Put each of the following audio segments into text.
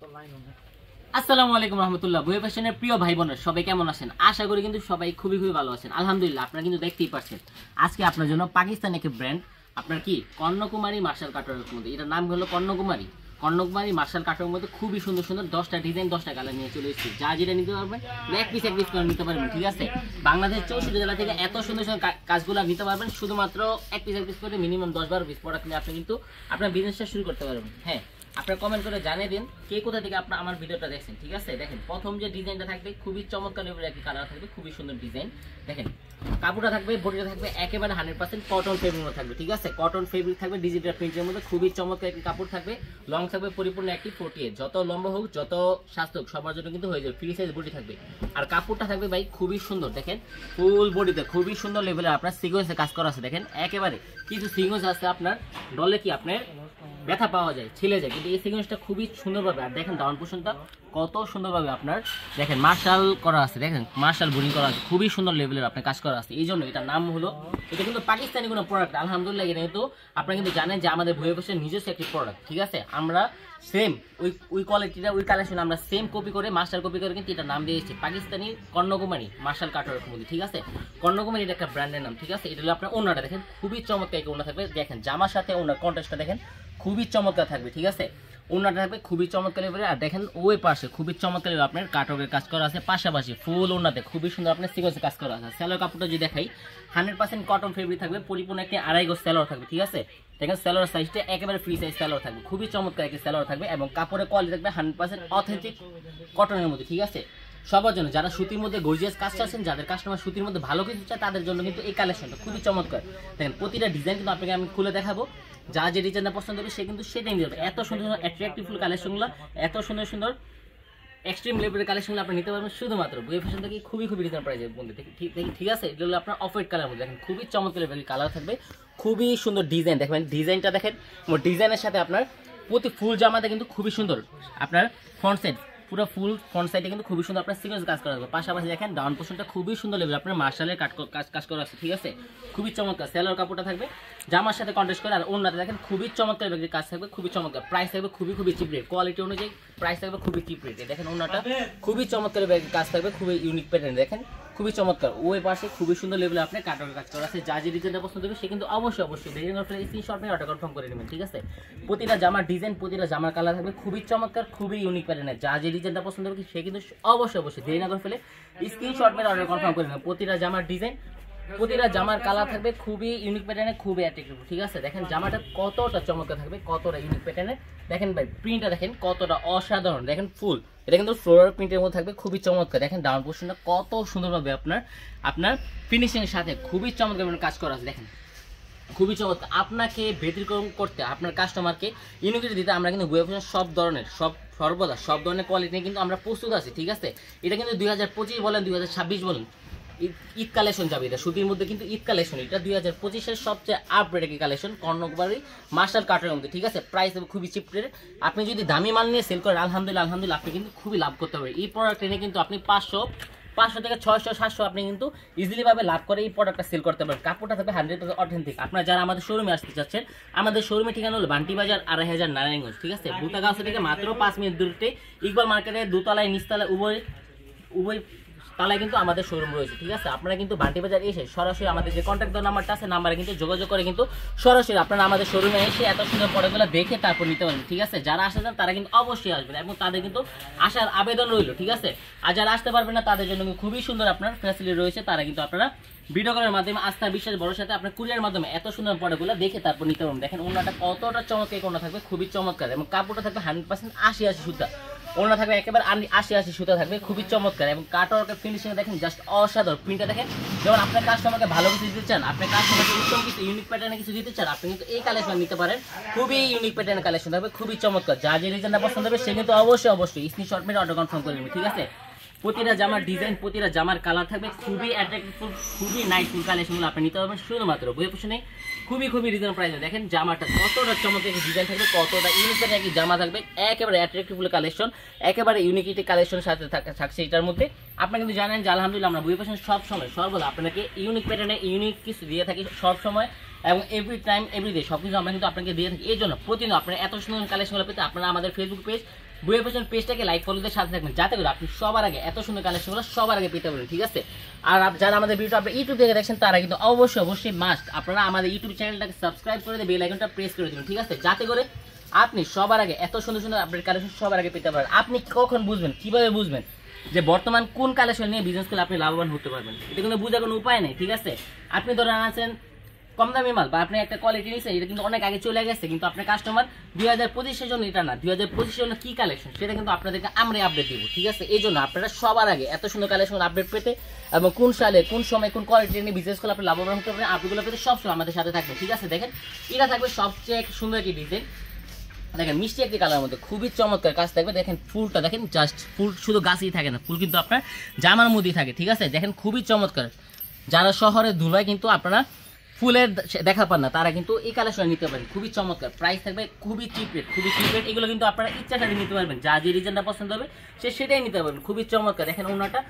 আসসালামু আলাইকুম রহমতুল্লাহ। বই ফ্যাশনের প্রিয় ভাই বোনেরা সবাই কেমন আছেন? আশা করি কিন্তু সবাই খুবই ভালো আছেন। আলহামদুলিল্লাহ, আপনারা কিন্তু দেখতেই পাচ্ছেন আজকে আপনার জন্য পাকিস্তানি একটি ব্র্যান্ড, আপনার কি কর্ণকুমারী মার্শাল কাটারের মধ্যে, এটার নাম হলো কর্ণকুমারী মার্শাল কাটারের মধ্যে খুবই সুন্দর 10টা ডিজাইন 10টা কালার নিয়ে চলে এসেছি। যা যেটা নিতে পারবেন এক পিস করে নিতে পারবেন, ঠিক আছে? বাংলাদেশের 64 জেলা থেকে এত সুন্দর কাজগুলো নিতে পারবেন শুধুমাত্র এক পিস করে মিনিমাম 10-12 পিস প্রোডাক্ট নিয়ে আপনি কিন্তু আপনার বিজনেসটা শুরু করতে পারবেন। হ্যাঁ, আপনারা কমেন্ট করে জানিয়ে দিন কে কোথা থেকে আপনারা আমার ভিডিওটা দেখছেন, ঠিক আছে? দেখেন প্রথম যে ডিজাইনটা থাকবে খুবই চমৎকার লেভেলের একটি কালার থাকবে, খুবই সুন্দর ডিজাইন। দেখেন কাপড়টা থাকবে, বডিটা থাকবে একেবারে 100% কটন ফেব্রিক থাকবে, ঠিক আছে? কটন ফেব্রিক থাকবে ডিজিটাল প্রিন্টের মধ্যে, খুবই চমৎকার একটি কাপড় থাকবে। লং থাকবে পরিপূর্ণ একটি 48, যত লম্বা হোক যত স্বাস্থ্য হোক সবার জন্য কিন্তু হয়ে যাবে, ফ্রি সাইজ বডি থাকবে। আর কাপড়টা থাকবে ভাই খুবই সুন্দর, দেখেন ফুল বডিতে খুবই সুন্দর লেভেলের আপনার সিকোয়েন্সে কাজ করা আছে। দেখেন একেবারে কিছু সিকোয়েন্স আছে আপনার ডলে কি আপনার ব্যথা পাওয়া যায়, ছিলে যায়, কিন্তু এই সিকোয়েন্সটা খুবই সুন্দরভাবে, আর দেখেন ডাউন পোর্শনটা কত সুন্দরভাবে আপনার দেখেন মার্শাল করা আছে, দেখেন মার্শাল বোরিং করা আছে, খুবই সুন্দর লেভেলের আপনার কাজ করা আছে। এই জন্য এটার নাম হলো, এটা কিন্তু পাকিস্তানি কোনো প্রোডাক্ট আলহামদুলিল্লাহ। এটা কিন্তু আপনারা কিন্তু জানেন যে আমাদের ভুয়া ফ্যাশনের নিজস্ব একটি প্রোডাক্ট, ঠিক আছে? আমরা সেম ওই কোয়ালিটিটা ওই কালেকশন আমরা সেম কপি করে মার্শাল কপি করে কিন্তু এটা নাম দিয়েছি পাকিস্তানি কর্ণকুমারী মার্শাল কাটারের মধ্যে, ঠিক আছে? কর্ণকুমারী এটা একটা ব্র্যান্ডের নাম, ঠিক আছে? এটা হলো আপনার ওনাটা দেখেন খুবই চমৎকার একটা ওনা থাকবে, দেখেন জামার সাথে ওনার কন্ট্রাস্টটা দেখেন খুবই চমৎকার থাকবে, ঠিক আছে? ওনাটা থাকবে খুবই চমৎকার লেভেলের। আর দেখেন ওই পাশে খুবই চমৎকার আপনার কাটকের কাজ করা আছে, পাশাপাশি ফুল ওনাতে খুবই সুন্দর আপনার সিকোয়েন্সে কাজ করা আছে। সেলোর কাপড়টা যদি দেখাই 100% কটন ফেব্রিক থাকবে, পরিপূর্ণ একটি 2.5 গজ সেলোর থাকবে, ঠিক আছে? দেখেন সেলোর সাইজটা একেবারে ফ্রি সাইজ সেলোর থাকবে, খুবই চমৎকার একটি সেলোর থাকবে এবং কাপড়ের কোয়ালিটি থাকবে 100% অথেন্টিক কটনের মধ্যে, ঠিক আছে? সবার জন্য যারা সুতির মধ্যে গর্জিয়াস কাজ চাচ্ছেন, যাদের কাস্টমার সুতির মধ্যে ভালো কিছু চায়, তাদের জন্য কিন্তু এই কালেকশনটা খুবই চমৎকার। দেখেন প্রতিটা ডিজাইন কিন্তু আপনাকে আমি খুলে দেখাবো, যা যে ডিজাইনটা পছন্দ হবে সে কিন্তু সেটাই নিতে পারবে। এত সুন্দর অ্যাট্রাকটিভফুল কালেকশনগুলো, এত সুন্দর এক্সট্রিম লেভেলের কালেকশনগুলো আপনি নিতে পারবেন শুধুমাত্র বুয়া ফ্যাশন থেকে খুবই রিজনেবল প্রাইসের মধ্যে, ঠিক আছে? এটা হলো আপনার অফ হোয়াইট কালার মধ্যে, দেখেন খুবই চমৎকার লেভেলের কালার থাকবে, খুবই সুন্দর ডিজাইন। দেখবেন ডিজাইনটা দেখেন, ডিজাইনের সাথে আপনার প্রতি ফুল জামাতে কিন্তু খুবই সুন্দর আপনার ফ্রন্ট সাইড, পুরো ফুল ফ্রন্ট সাইডে কিন্তু খুবই সুন্দর আপনার সিকোয়েন্স কাজ করা হবে। পাশাপাশি দেখেন ডাউন পোর্শনটা খুবই সুন্দর লেভেল আপনার মার্শালের কাজ করা আছে, ঠিক আছে? খুবই চমৎকার সেলোর কাপড়টা থাকবে জামার সাথে কন্ট্রাস্ট করে, আর ওনাতে দেখেন খুবই চমৎকার কাজ থাকবে, খুবই চমৎকার। প্রাইস থাকবে খুবই চিপ রেট, কোয়ালিটি অনুযায়ী প্রাইস থাকবে খুবই চিপ রেট। দেখেন ওনাটা খুবই চমৎকার কাজ থাকবে, খুবই ইউনিক প্যাটার্ন, দেখেন খুবই চমৎকার। ওই পাশে খুবই সুন্দর লেভেলে আপনার কাটকের কাজ করা আছে। যা যে ডিজাইনটা পছন্দ হবে সে কিন্তু অবশ্যই স্ক্রিনশট নিয়ে অর্ডার কনফার্ম করে নেবেন, ঠিক আছে? প্রতিটা জামার ডিজাইন, প্রতিটা জামার কালার থাকবে খুবই চমৎকার, খুবই ইউনিক প্যাটার্নের। যা যে ডিজাইনটা পছন্দ হবে সে কিন্তু অবশ্যই দেরি না করে ফেলে স্ক্রিনশট নিয়ে অর্ডার কনফার্ম করে নেবেন। প্রতিটা জামার ডিজাইন, প্রতিটা জামার কালার থাকবে খুবই ইউনিক প্যাটার্নে, খুবই অ্যাট্রাকটিভ, ঠিক আছে? দেখেন জামাটা কতটা চমৎকার থাকবে, কতটা ইউনিক প্যাটার্নে। দেখেন ভাই প্রিন্টটা দেখেন কতটা অসাধারণ, দেখেন ফুল এটা কিন্তু ফ্লোরাল প্রিন্টের মধ্যে থাকবে, খুবই চমৎকার। দেখেন ডাউন পোর্শনটা কত সুন্দরভাবে আপনার ফিনিশিং এর সাথে খুবই চমৎকার কাজ করা আছে, দেখেন খুবই চমৎকার। আপনাকে ব্যতিক্রম করতে, আপনার কাস্টমারকে ইউনিটি দিতে আমরা কিন্তু বুয়া ফ্যাশন সর্বদা সব ধরনের কোয়ালিটি কিন্তু আমরা প্রস্তুত আছি, ঠিক আছে? এটা কিন্তু 2025 বলেন 2026 বলেন ঈদ কালেকশন যাবে, এটা সুতির মধ্যে কিন্তু ঈদ কালেকশন, এটা 2025-এর সবচেয়ে আপডেট কালেকশন কর্ণকুমারী মার্শাল কাটারের মধ্যে, ঠিক আছে? প্রাইস হবে খুবই চিপ রেট। আপনি যদি দামি মাল নিয়ে সেল করেন আলহামদুলিল্লাহ আপনি কিন্তু খুবই লাভ করতে পারবেন। এই প্রোডাক্ট এনে কিন্তু আপনি 500 থেকে 600-700 আপনি কিন্তু ইজিলি ভাবে লাভ করে এই প্রোডাক্টটা সেল করতে পারবেন। কাপড়টা থাকবে 100% অথেন্টিক। আপনারা যারা আমাদের শোরুমে আসতে চাচ্ছেন, আমাদের শোরুমে ঠিকানা হলো বান্টি বাজার 2500 নারায়ণগঞ্জ, ঠিক আছে? বুতাগাঁও থেকে মাত্র 5 মিনিট দূরত্বে ইকবাল মার্কেটের দোতলায় নিচতলায় উভয় তাহলে কিন্তু আমাদের শোরুম রয়েছে, ঠিক আছে? আপনারা কিন্তু বান্টি বাজার এসে সরাসরি আমাদের যে কন্ট্যাক্ট নাম্বারটা আছে নাম্বারে কিন্তু যোগাযোগ করে কিন্তু সরাসরি আপনারা আমাদের শোরুমে এসে এত সুন্দর প্রোডাক্টগুলো দেখে তারপর নিতে পারবেন, ঠিক আছে? যারা আসতে চান তারা কিন্তু অবশ্যই আসবেন এবং তাদের কিন্তু আসার আবেদন রইল, ঠিক আছে? আর যারা আসতে পারবেন না তাদের জন্য খুবই সুন্দর আপনার ফ্যাসিলিটি রয়েছে, তারা কিন্তু আপনারা ভিডিও কলের মাধ্যমে আস্থা বিশ্বাস বড় সাথে আপনার কুরিয়ার মাধ্যমে এত সুন্দর প্রোডাক্টগুলো দেখে তারপর নিতে পারবেন। দেখেন ওনাটা কতটা চমৎকার, কোনা থাকবে খুবই চমৎকার এবং কাপড়টা থাকবে 100% 80 সুতা, ওনা থাকবে একেবারে 80 সুতা থাকবে, খুবই চমৎকার এবং কাটওয়ার্কের ফিনিশিং দেখেন জাস্ট অসাধারণ। প্রিন্টটা দেখেন, যেমন আপনার কাস্টমারকে ভালো কিছু দিতে চান, আপনার কাস্টমারকে উত্তম কিছু ইউনিক প্যাটার্নে কিছু দিতে চান, আপনি কিন্তু এই কালেকশন নিতে পারেন। খুবই ইউনিক প্যাটার্নের কালেকশন থাকবে, খুবই চমৎকার। যা যে ডিজাইনটা পছন্দ হবে সে কিন্তু অবশ্যই স্ক্রিনশট মেরে অর্ডার কনফার্ম করে নেবেন, ঠিক আছে? প্রতিটা জামার ডিজাইন, প্রতিটা জামার কালার থাকবে খুবই অ্যাট্রাকটিভ, খুবই নাইসফুল কালেকশনগুলো আপনি নিতে পারবেন শুধুমাত্র বুয়া ফ্যাশনে খুবই রিজনেবল প্রাইসে। দেখেন জামাটা কতটা চমৎকার ডিজাইন থাকবে, কতটা ইউনিক একটি জামা থাকবে, একেবারে অ্যাট্রাকটিভ কালেকশন, একেবারে ইউনিকিটি কালেকশনের সাথে থাকছে এটার মধ্যে। আপনারা কিন্তু জানেন যে আলহামদুলিল্লাহ আমরা বুয়া ফ্যাশন সবসময় সর্বদা আপনাকে ইউনিক প্যাটার্নে ইউনিক কিছু দিয়ে থাকি সবসময়, এবং এভরি টাইম এভরিডে সবকিছু আমরা কিন্তু আপনাকে দিয়ে থাকি। এই জন্য প্রতিদিন আপনারা এত সুন্দর কালেকশনগুলো পেতে আপনারা আমাদের ফেসবুক পেজ বুয়ে ফ্যাশন পেজটাকে লাইক ফলোদের সাথে থাকবেন, যাতে করে আপনি সবার আগে এত সুন্দর কালেকশনগুলো সবার আগে পেতে পারেন, ঠিক আছে। আর যারা আমাদের ভিডিওটা আপনি ইউটিউব থেকে দেখছেন তারা কিন্তু অবশ্যই মাস্ট আপনারা আমাদের ইউটিউব চ্যানেলটাকে সাবস্ক্রাইব করে দিয়ে বেল আইকনটা প্রেস করে দেবেন, ঠিক আছে, যাতে করে আপনি সবার আগে এত সুন্দর আপডেট কালেকশন সবার আগে পেতে পারেন। আপনি কখন বুঝবেন, কিভাবে বুঝবেন যে বর্তমান কোন কালেকশন নিয়ে বিজনেস করলে আপনি লাভবান হতে পারবেন? এটা কিন্তু বোঝার কোনো উপায় নেই, ঠিক আছে। আপনি ধরেন আছেন কম দামি মাল বা আপনি একটা কোয়ালিটি নিয়েছেন, এটা কিন্তু অনেক আগে চলে গেছে, কিন্তু আপনার কাস্টমার 2025-এর জন্য এটা না, 2025-এর জন্য কি কালেকশন সেটা কিন্তু আপনাদেরকে আমরা আপডেট দিব, ঠিক আছে। এই জন্য আপনারা সবার আগে এত সুন্দর কালেকশন আপডেট পেতে এবং কোন সালে কোন সময় কোন কোয়ালিটি নিয়ে বিজনেস করলে আপনি লাভবান হতে পারেন আপনিগুলো পেতে সবসময় আমাদের সাথে থাকবে, ঠিক আছে। দেখেন এটা থাকবে সবচেয়ে সুন্দর একটি ডিজাইন, দেখেন মিষ্টি একটি কালার মধ্যে খুবই চমৎকার কাজ থাকবে। দেখেন ফুলটা দেখেন, জাস্ট ফুল শুধু গাছেই থাকে না, ফুল কিন্তু আপনার জামার মধ্যেই থাকে, ঠিক আছে। দেখেন খুবই চমৎকার, যারা শহরে ধুলায় কিন্তু আপনারা ফুলের দেখা পান না তারা কিন্তু এই কালেকশন নিতে পারেন, খুবই চমৎকার। প্রাইস থাকবে খুবই চিপ রেট, এগুলো কিন্তু আপনারা ইচ্ছা সাথে নিতে পারবেন, যা যে ডিজাইনটা পছন্দ হবে সেটাই নিতে পারবেন, খুবই চমৎকার। দেখেন ওনাটা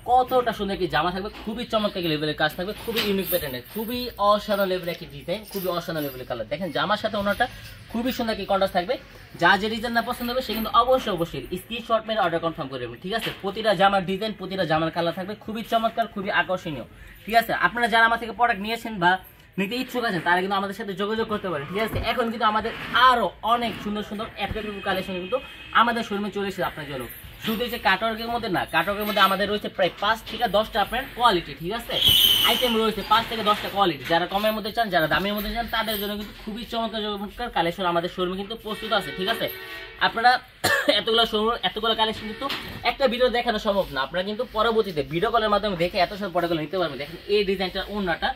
কতটা সুন্দর একটি জামা থাকবে, খুবই চমৎকার লেভেলের কাজ থাকবে, খুবই ইউনিক প্যাটার্নের, খুবই অসাধারণ লেভেলের একটি ডিজাইন, খুবই অসাধারণ লেভেলের কালার। দেখেন জামার সাথে ওনাটা খুবই সুন্দর একটি কন্ট্রাস্ট থাকবে, যা যে ডিজাইনটা পছন্দ হবে সে কিন্তু অবশ্যই স্ক্রিনশট মেরে অর্ডার কনফার্ম করে দেবেন, ঠিক আছে। প্রতিটা জামার ডিজাইন, প্রতিটা জামার কালার থাকবে খুবই চমৎকার, খুবই আকর্ষণীয়, ঠিক আছে। আপনারা যারা আমার থেকে প্রোডাক্ট নিয়েছেন বা নিতে ইচ্ছুক আছেন তারা কিন্তু আমাদের সাথে যোগাযোগ করতে পারেন, ঠিক আছে। এখন কিন্তু আমাদের আরো অনেক সুন্দর অ্যাট্রাক্টিভ কালেকশন কিন্তু আমাদের শোরুমে চলে এসেছে আপনার জন্য। শুধু যে কাটওয়ার্কের মধ্যে না, কাটওয়ার্কের মধ্যে আমাদের রয়েছে প্রায় 5 থেকে 10টা আপনার কোয়ালিটি, ঠিক আছে, আইটেম রয়েছে 5 থেকে 10টা কোয়ালিটি। যারা কমের মধ্যে চান, যারা দামের মধ্যে চান তাদের জন্য কিন্তু খুবই চমৎকার কালেকশন আমাদের শোরুমে কিন্তু প্রস্তুত আছে, ঠিক আছে। আপনারা এতগুলো কালেকশন কিন্তু একটা ভিডিও দেখানো সম্ভব না, আপনারা কিন্তু পরবর্তীতে ভিডিও কলের মাধ্যমে দেখে এত সব প্রোডাক্টগুলো নিতে পারবেন। দেখেন এই ডিজাইনটা ওন্নাটা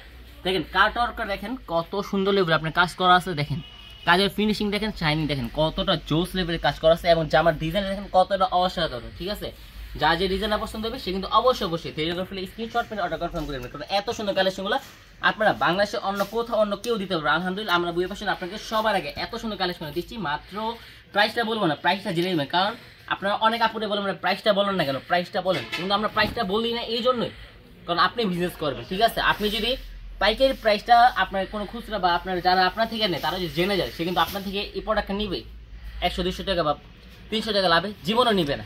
দেখেন, কাটওয়ার্কটা দেখেন কত সুন্দর লেভেল আপনার কাজ করা আছে, দেখেন কাজের ফিনিশিং দেখেন, শাইনিং দেখেন কতটা জোস লেভেলের কাজ করা আছে, এবং জামার ডিজাইন দেখেন কতটা অসাধারণ, ঠিক আছে। যা যে ডিজাইনটা পছন্দ হবে সে কিন্তু অবশ্যই স্ক্রিনশট মেরে অর্ডার কনফার্ম করে নেবেন, কারণ এত সুন্দর কালেকশনগুলো আপনারা বাংলাদেশে অন্য কোথাও অন্য কেউ দিতে পারবে। আলহামদুলিল্লাহ আমরা বুয়ে ফ্যাশন আপনাকে সবার আগে এত সুন্দর কালেকশন দিচ্ছি। মাত্র প্রাইসটা বলবো না, প্রাইসটা জেনে নেবেন, কারণ আপনারা অনেক আপুরে বলেন প্রাইসটা বলেন না কেন, প্রাইসটা বলেন, কিন্তু আমরা প্রাইসটা বলি না এই জন্যই কারণ আপনি বিজনেস করবেন, ঠিক আছে। আপনি যদি পাইকারি প্রাইসটা আপনার কোনো খুচরা বা আপনার যারা আপনার থেকে নেয় তারা যদি জেনে যায় সে কিন্তু আপনার থেকে এই প্রোডাক্টটা নিবে 100-200 টাকা বা 300 টাকা লাভে জীবনও নিবে না।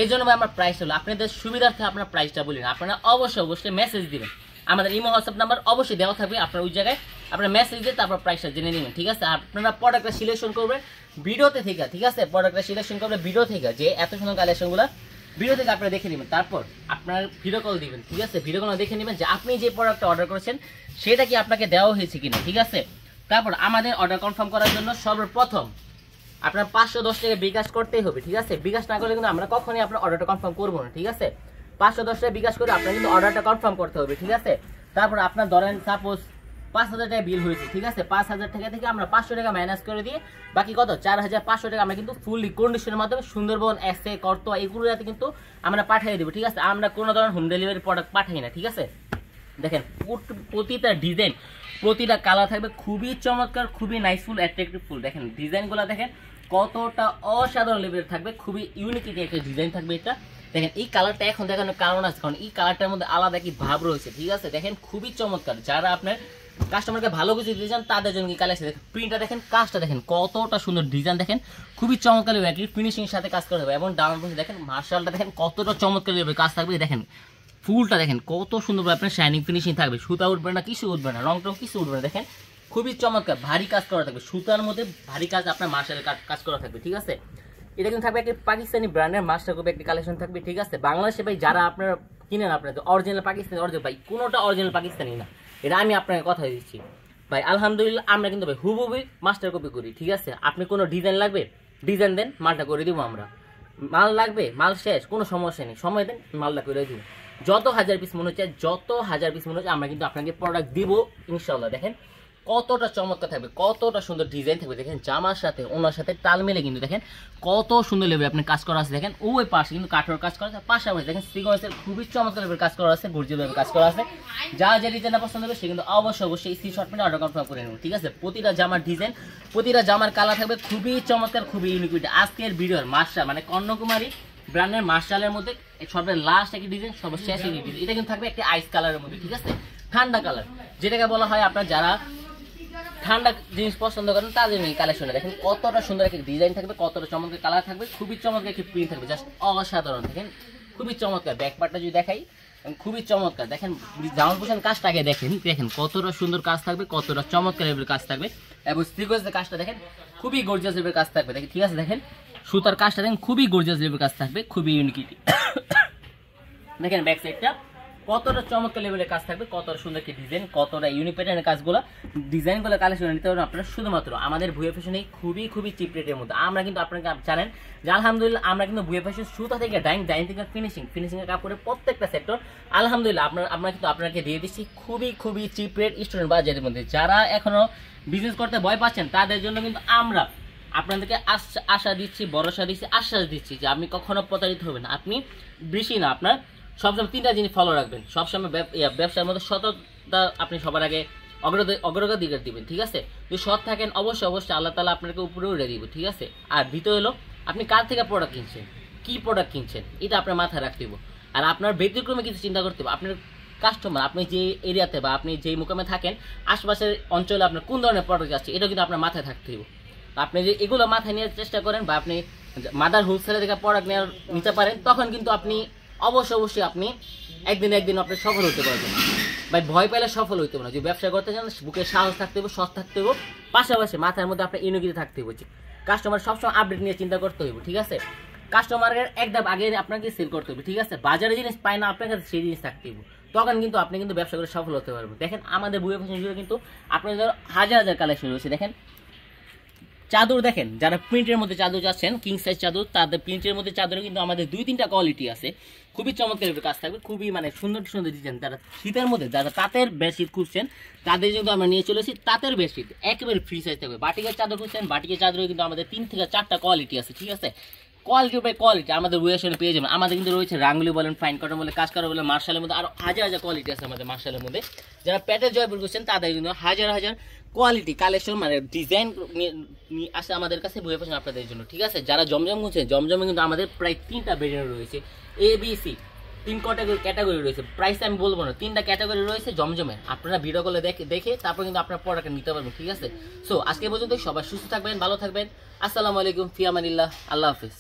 এই জন্য আমার প্রাইস হলো আপনাদের সুবিধার্থে আপনার প্রাইসটা বলি না, আপনারা অবশ্যই মেসেজ দিবেন, আমাদের ইমো হোয়াটসঅ্যাপ নাম্বার অবশ্যই দেওয়া থাকবে, আপনার ওই জায়গায় আপনার মেসেজ দিয়ে তারপর প্রাইসটা জেনে নেবেন, ঠিক আছে। আপনারা প্রোডাক্টটা সিলেকশন করবেন ভিডিওতে থেকে, ঠিক আছে, প্রোডাক্টটা সিলেকশন করবেন ভিডিও থেকে, যে এত সুন্দর কালেকশনগুলো ভিডিও থেকে আপনারা দেখে নেবেন, তারপর আপনার ভিডিও কল দিবেন, ঠিক আছে। ভিডিও কল দেখে নেবেন যে আপনি যে প্রোডাক্টটা অর্ডার করেছেন সেটা কি আপনাকে দেওয়া হয়েছে কিনা, ঠিক আছে। তারপর আমাদের অর্ডার কনফার্ম করার জন্য সর্বপ্রথম আপনার 510 টাকা বিকাশ করতেই হবে, ঠিক আছে। বিকাশ না করলে কিন্তু আমরা কখনোই আপনার অর্ডারটা কনফার্ম করবো না, ঠিক আছে। 510 টাকা বিকাশ করে আপনার কিন্তু অর্ডারটা কনফার্ম করতে হবে, ঠিক আছে। তারপর আপনার ধরেন সাপোজ 5000 টাকা বিল হয়েছে, ঠিক আছে, 5000 টাকা থেকে আমরা 500 টাকা মাইনাস করে দিয়ে বাকি কত 4500 টাকা আমরা কিন্তু ফুললি কন্ডিশনের মাধ্যমে সুন্দরবন এসে করতো এগুলোতে কিন্তু আমরা পাঠিয়ে দেবো, ঠিক আছে। আমরা কোনো ধরনের হোম ডেলিভারি প্রোডাক্ট পাঠাই না, ঠিক আছে। দেখেন প্রতিটা ডিজাইন, প্রতিটা কালার থাকবে খুবই চমৎকার, খুবই নাইসফুল অ্যাট্রাক্টিভ ফুল। দেখেন ডিজাইনগুলো দেখেন কতটা অসাধারণ লেভেলের থাকবে, খুবই ইউনিক একটা ডিজাইন থাকবে এটা। দেখেন এই কালারটা এখন দেখানোর কারণ আছে, কারণ এই কালারটার মধ্যে আলাদা কি ভাব রয়েছে, ঠিক আছে। দেখেন খুবই চমৎকার, যারা আপনার কাস্টমারকে ভালো কিছু দিতে চান তাদের জন্য কি কালেকশন দেখেন, প্রিন্টটা দেখেন, কাজটা দেখেন কতটা সুন্দর ডিজাইন, দেখেন খুবই চমৎকার ফিনিশিং এর সাথে কাজ করা হবে, এবং ডাউন দেখেন মার্শালটা দেখেন কতটা চমৎকার কাজ থাকবে। দেখেন ফুলটা দেখেন কত সুন্দর আপনার শাইনিং ফিনিশিং থাকবে, সুতা উঠবে না, কিছু উঠবে না, রং টং কিছু উঠবে না। দেখেন খুবই চমৎকার ভারী কাজ করা থাকবে, সুতার মধ্যে ভারী কাজ আপনার মার্শালের কাজ করা থাকবে, ঠিক আছে। এটা কিন্তু থাকবে একটি পাকিস্তানি ব্র্যান্ডের মাস্টার কপি একটি কালেকশন থাকবে, ঠিক আছে। বাংলাদেশে ভাই যারা আপনারা কিনেন আপনার অরিজিনাল পাকিস্তানি অরিজিনাল ভাই কোনোটা অরিজিনাল পাকিস্তানি না, এটা আমি আপনাকে কথা দিচ্ছি ভাই। আলহামদুলিল্লাহ আমরা কিন্তু ভাই হুবহুবই মাস্টার কপি করি, ঠিক আছে। আপনি কোনো ডিজাইন লাগবে ডিজাইন দেন, মালটা করে দিব আমরা। মাল লাগবে মাল শেষ, কোনো সমস্যা নেই, সময় দেন মালটা করে দিব। যত হাজার পিস মনে হচ্ছে আমরা কিন্তু আপনাকে প্রোডাক্ট দিব ইনশাআল্লাহ। দেখেন কতটা চমৎকার থাকবে, কতটা সুন্দর ডিজাইন থাকবে, দেখেন জামার সাথে ওনার সাথে তাল মিলে কিন্তু দেখেন কত সুন্দর লেভেল আপনি কাজ করা আছে। দেখেন ওই পাশে কিন্তু কাঠের কাজ করা আছে, পাশাপাশি দেখেন সিকোয়েন্সের খুবই চমৎকার লেভেল কাজ করা আছে, গর্জিয়াস লেভেল কাজ করা আছে। যা যে ডিজাইনটা পছন্দ হবে সে কিন্তু অবশ্যই স্ক্রিনশট মেরে অর্ডার কনফার্ম করে নেবেন, ঠিক আছে। প্রতিটা জামার ডিজাইন, প্রতিটা জামার কালার থাকবে খুবই চমৎকার, খুবই ইউনিক। আজকের ভিডিওর মার্শাল মানে কর্ণকুমারী ব্র্যান্ডের মার্শালের মধ্যে সবের লাস্ট একটি ডিজাইন, সবার শেষ একটি ডিজাইন, এটা কিন্তু থাকবে একটা আইস কালারের মধ্যে, ঠিক আছে, ঠান্ডা কালার, যেটাকে বলা হয় আপনার যারা ঠান্ডা জিনিস পছন্দ করেন তাদের জন্য এই কালেকশনটা দেখেন কতটা সুন্দর একটা ডিজাইন থাকবে, কতটা চমৎকার কালার থাকবে, খুবই চমৎকার একটি প্রিন্ট থাকবে, জাস্ট অসাধারণ। দেখেন খুবই চমৎকার, ব্যাক পার্টটা যদি দেখাই খুবই চমৎকার। দেখেন জামা পোশাক কাজটাকে দেখেন, দেখেন কতটা সুন্দর কাজ থাকবে, কতটা চমৎকার লেভেলের কাজ থাকবে, এবং সিকোয়েন্সের কাজটা দেখেন খুবই গর্জিয়াস লেভেলের কাজ থাকবে। দেখেন ঠিক আছে, দেখেন সুতার কাজটা দেখেন খুবই গর্জিয়াস লেভেলের কাজ থাকবে, খুবই ইউনিকিটি। দেখেন ব্যাক সাইডটা কতটা চমৎকার লেভেলের কাজ থাকবে, কতটা সুন্দর কি ডিজাইন, কতটা ইউনিক প্যাটার্নের কাজগুলো, ডিজাইনগুলো কালেকশন নিতে পারবেন আপনারা শুধুমাত্র আমাদের ভুয়া ফ্যাশনে খুবই চিপ রেটের মধ্যে। আমরা কিন্তু আপনাকে জানেন যে আলহামদুলিল্লাহ আমরা কিন্তু ভুয়া ফ্যাশন সুতা থেকে ডাইং থেকে ফিনিশিং এর কাপড়ের প্রত্যেকটা সেক্টর আলহামদুলিল্লাহ আমরা কিন্তু আপনাকে দিয়ে দিচ্ছি খুবই চিপ রেট স্টুডেন্ট বাজেটের মধ্যে। যারা এখনো বিজনেস করতে ভয় পাচ্ছেন তাদের জন্য কিন্তু আমরা আপনাদেরকে আশা দিচ্ছি, ভরসা দিচ্ছি, আশ্বাস দিচ্ছি যে আপনি কখনো প্রতারিত হবেন। আপনি বেশি না, আপনার সবসময় 3টা জিনিস ফলো রাখবেন। সবসময় ব্যবসার মধ্যে সততা আপনি সবার আগে অগ্রগতিকার দিবেন, ঠিক আছে? যদি সৎ থাকেন অবশ্যই আল্লাহ তাআলা আপনাকে উপরে উঠে দিব, ঠিক আছে? আর দ্বিতীয় হলো আপনি কার থেকে প্রোডাক্ট কিনছেন, কি প্রোডাক্ট কিনছেন, এটা আপনার মাথায় রাখতে হবে। আর আপনার ব্যতিক্রমে কিছু চিন্তা করতে হবে, আপনার কাস্টমার আপনি যে এরিয়াতে বা আপনি যেই মুকামে থাকেন আশপাশের অঞ্চলে আপনার কোন ধরনের প্রোডাক্ট আছে এটা কিন্তু আপনার মাথায় থাকতে হবে। আপনি যে এগুলো মাথায় নেওয়ার চেষ্টা করেন বা আপনি মাদার হোলসেলের থেকে প্রোডাক্ট নিতে পারেন, তখন কিন্তু আপনি অবশ্যই আপনি একদিন আপনি সফল হতে পারবেন। ভাই ভয় পেলে সফল হইতে হবে না। যদি ব্যবসা করতে চান বুকে সাহস থাকতে হবে, সৎ থাকতে হবে, পাশাপাশি মাথার মধ্যে আপনার ইউনিটি থাকতে হবে। কাস্টমার সবসময় আপডেট নিয়ে চিন্তা করতে হবে, ঠিক আছে? কাস্টমারের একদম আগে আপনাকে সেল করতে হবে, ঠিক আছে? বাজারে জিনিস পায় না আপনার কাছে সেই জিনিস থাকতে হবে, তখন কিন্তু আপনি কিন্তু ব্যবসা করে সফল হতে পারবেন। দেখেন আমাদের ভুয়া ফ্যাশন জুড়ে কিন্তু আপনাদের হাজার কালেকশন রয়েছে। দেখেন চাদর, দেখেন যারা প্রিন্টের মধ্যে চাদর চাচ্ছেন, কিং সাইজ চাদর, তাদের প্রিন্টের মধ্যে চাদরে কিন্তু আমাদের 2-3টা কোয়ালিটি আছে, খুবই চমৎকার কাজ থাকবে, খুবই মানে সুন্দর ডিজাইন। যারা শীতের মধ্যে যারা তাঁতের বেডশিট খুঁজছেন তাদের কিন্তু আমরা নিয়ে চলেছি তাঁতের বেডশিট, একেবারে ফ্রি সাইজ থাকবে। বাটিকের চাদর খুঁজছেন, বাটিকের চাদরে কিন্তু আমাদের 3 থেকে 4টা কোয়ালিটি আছে, ঠিক আছে? কোয়ালিটি বাই কোয়ালিটি আমাদের ওয়েশনে পেয়ে যাবেন। আমাদের কিন্তু রয়েছে রাঙ্গুলি বলেন, ফাইন কটন বলে, কাজ করা বলে, মার্শালের মধ্যে আরো হাজার কোয়ালিটি আছে আমাদের মার্শালের মধ্যে। যারা প্যাটের জয়পুর করছেন তাদের কিন্তু হাজার কোয়ালিটি কালেকশন মানে ডিজাইন আসে আমাদের কাছে ভুয়া ফ্যাশন আপনাদের জন্য, ঠিক আছে? যারা জমজম খুঁজছেন, জমজমে কিন্তু আমাদের প্রায় 3টা ভেরিয়েন্ট রয়েছে, ABC 3 ক্যাটাগরি রয়েছে। প্রাইস আমি বলবো না, 3টা ক্যাটাগরি রয়েছে জমজমে। আপনারা ভিডিও কলে দেখে তারপর কিন্তু আপনার প্রোডাক্ট নিতে পারবেন, ঠিক আছে? সো আজকে পর্যন্ত সবাই সুস্থ থাকবেন, ভালো থাকবেন। আসসালামু আলাইকুম, ফি আমানিল্লাহ, আল্লাহ হাফেজ।